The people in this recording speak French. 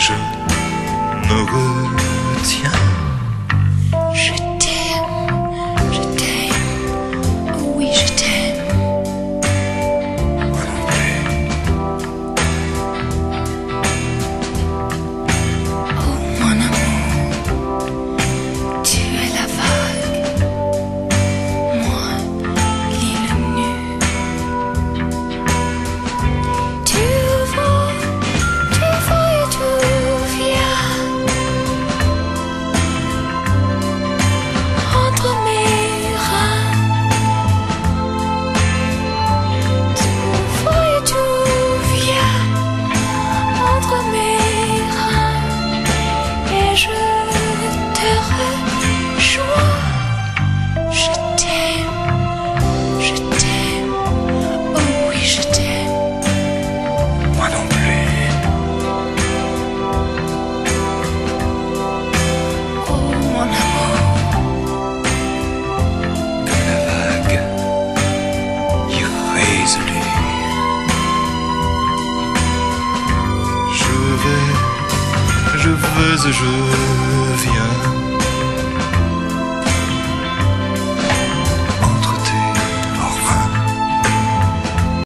je me retiens. Je t'aime, oh oui je t'aime. Moi non plus. Oh mon amour, tu es la vague, moi l'île nue. Tu vas et tu viens entre mes reins. Tu vas et tu viens entre mes reins. Et je te rejoins. Je t'aime, oh oui je t'aime. Moi non plus. Oh mon amour, Comme la vague irrésolue. Je vais et je viens